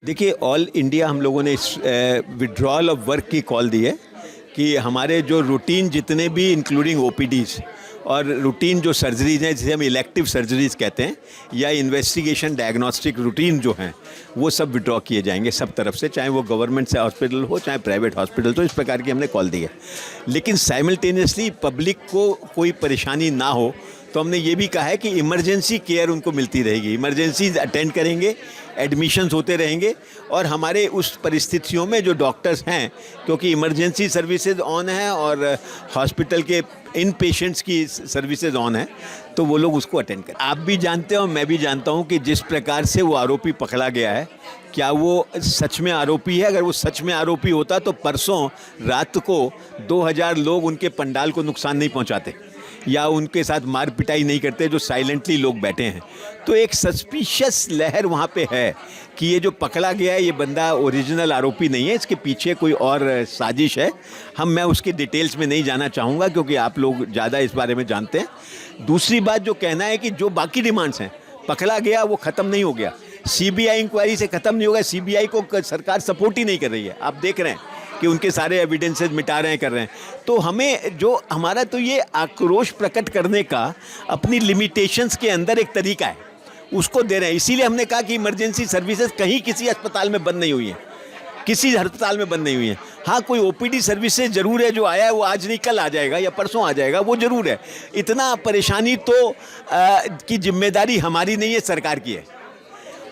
देखिए, all India हम लोगों ने विड्रॉल ऑफ वर्क की कॉल दी है कि हमारे जो रूटीन जितने भी इंक्लूडिंग ओपीडीज और रूटीन जो सर्जरीज हैं जिसे हम इलेक्टिव सर्जरीज कहते हैं या इन्वेस्टिगेशन डायग्नोस्टिक रूटीन जो हैं वो सब विड्रॉ किए जाएंगे सब तरफ से, चाहे वो गवर्नमेंट से हॉस्पिटल हो चाहे प्राइवेट हॉस्पिटल। तो इस प्रकार की हमने कॉल दी है, लेकिन साइमल्टेनियसली पब्लिक को कोई परेशानी ना हो तो हमने ये भी कहा है कि इमरजेंसी केयर उनको मिलती रहेगी, इमरजेंसीज अटेंड करेंगे, एडमिशन्स होते रहेंगे और हमारे उस परिस्थितियों में जो डॉक्टर्स हैं, क्योंकि इमरजेंसी सर्विसेज ऑन है और हॉस्पिटल के इन पेशेंट्स की सर्विसेज ऑन है, तो वो लोग उसको अटेंड करें। आप भी जानते हो, मैं भी जानता हूँ कि जिस प्रकार से वो आरोपी पकड़ा गया है, क्या वो सच में आरोपी है? अगर वो सच में आरोपी होता तो परसों रात को 2000 लोग उनके पंडाल को नुकसान नहीं पहुँचाते या उनके साथ मार पिटाई नहीं करते जो साइलेंटली लोग बैठे हैं। तो एक सस्पिशियस लहर वहाँ पे है कि ये जो पकड़ा गया है ये बंदा ओरिजिनल आरोपी नहीं है, इसके पीछे कोई और साजिश है। मैं उसके डिटेल्स में नहीं जाना चाहूँगा क्योंकि आप लोग ज़्यादा इस बारे में जानते हैं। दूसरी बात जो कहना है कि जो बाकी डिमांड्स हैं, पकड़ा गया वो ख़त्म नहीं हो गया, सीबीआई इंक्वायरी से ख़त्म नहीं होगा। सीबीआई को सरकार सपोर्ट ही नहीं कर रही है, आप देख रहे हैं कि उनके सारे एविडेंसेस मिटा रहे हैं, कर रहे हैं। तो हमें जो हमारा तो ये आक्रोश प्रकट करने का अपनी लिमिटेशंस के अंदर एक तरीका है, उसको दे रहे हैं। इसीलिए हमने कहा कि इमरजेंसी सर्विसेज कहीं किसी अस्पताल में बंद नहीं हुई हैं, किसी अस्पताल में बंद नहीं हुई हैं। हाँ, कोई ओपीडी सर्विसेज ज़रूर है, जो आया है वो आज नहीं कल आ जाएगा या परसों आ जाएगा, वो ज़रूर है। इतना परेशानी तो की जिम्मेदारी हमारी नहीं है, सरकार की है।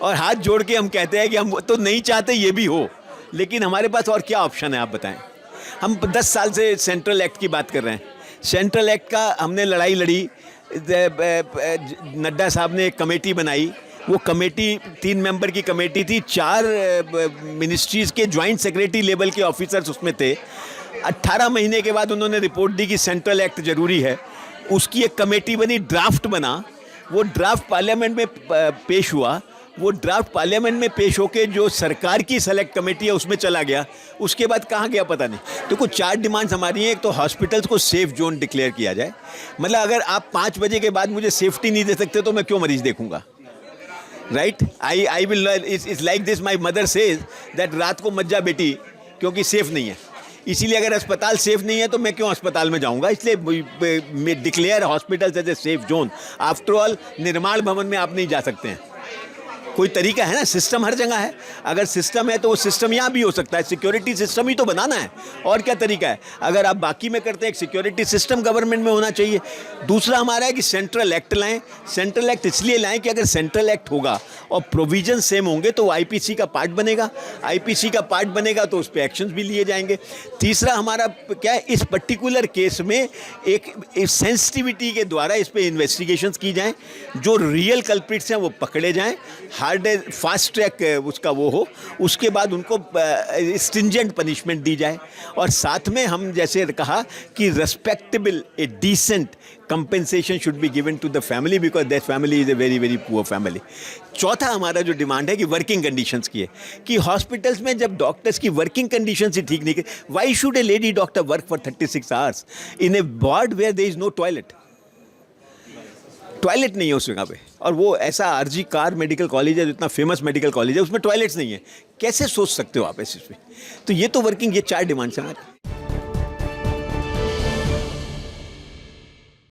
और हाथ जोड़ के हम कहते हैं कि हम तो नहीं चाहते ये भी हो, लेकिन हमारे पास और क्या ऑप्शन है आप बताएं। हम 10 साल से सेंट्रल एक्ट की बात कर रहे हैं। सेंट्रल एक्ट का हमने लड़ाई लड़ी, नड्डा साहब ने एक कमेटी बनाई, वो कमेटी 3 मेंबर की कमेटी थी, 4 मिनिस्ट्रीज़ के जॉइंट सेक्रेटरी लेवल के ऑफिसर्स उसमें थे। 18 महीने के बाद उन्होंने रिपोर्ट दी कि सेंट्रल एक्ट ज़रूरी है। उसकी एक कमेटी बनी, ड्राफ्ट बना, वो ड्राफ्ट पार्लियामेंट में पेश हुआ। वो ड्राफ्ट पार्लियामेंट में पेश होकर जो सरकार की सेलेक्ट कमेटी है उसमें चला गया, उसके बाद कहाँ गया पता नहीं। तो कुछ 4 डिमांड्स हमारी हैं। एक तो हॉस्पिटल्स को सेफ जोन डिक्लेयर किया जाए, मतलब अगर आप 5 बजे के बाद मुझे सेफ्टी नहीं दे सकते तो मैं क्यों मरीज देखूंगा, right? I will, it's like this, my mother says that रात को मत जा बेटी क्योंकि सेफ नहीं है। इसीलिए अगर अस्पताल सेफ नहीं है तो मैं क्यों अस्पताल में जाऊंगा, इसलिए declare hospitals as a safe zone. After all निर्माण भवन में आप नहीं जा सकते हैं, कोई तरीका है ना, सिस्टम हर जगह है। अगर सिस्टम है तो वो सिस्टम यहाँ भी हो सकता है, सिक्योरिटी सिस्टम ही तो बनाना है, और क्या तरीका है। अगर आप बाकी में करते हैं, एक सिक्योरिटी सिस्टम गवर्नमेंट में होना चाहिए। दूसरा हमारा है कि सेंट्रल एक्ट लाएं। सेंट्रल एक्ट इसलिए लाएं कि अगर सेंट्रल एक्ट होगा और प्रोविजन सेम होंगे तो वो आईपीसी का पार्ट बनेगा, आईपीसी का पार्ट बनेगा तो उस पर एक्शंस भी लिए जाएंगे। तीसरा हमारा क्या है, इस पर्टिकुलर केस में एक सेंसिटिविटी के द्वारा इस पर इन्वेस्टिगेशंस की जाएँ, जो रियल कल्प्रिट्स हैं वो पकड़े जाएँ, हार्ड फास्ट ट्रैक उसका वो हो, उसके बाद उनको स्ट्रिंजेंट पनिशमेंट दी जाए। और साथ में हम जैसे कहा कि respectable, a decent compensation should be given to the family because that family is a very very poor family. चौथा हमारा जो डिमांड है कि वर्किंग कंडीशंस की है, कि हॉस्पिटल्स में जब डॉक्टर्स की वर्किंग कंडीशंस ही ठीक नहीं की, why should a lady doctor work for 36 hours in a ward where there is no toilet नहीं है उस जगह पे। और वो ऐसा आरजी कार मेडिकल कॉलेज है जो इतना फेमस मेडिकल कॉलेज है, उसमें टॉयलेट्स नहीं है। कैसे सोच सकते हो आप ऐसे? तो ये तो वर्किंग, ये 4 डिमांड्स हैं हमारी।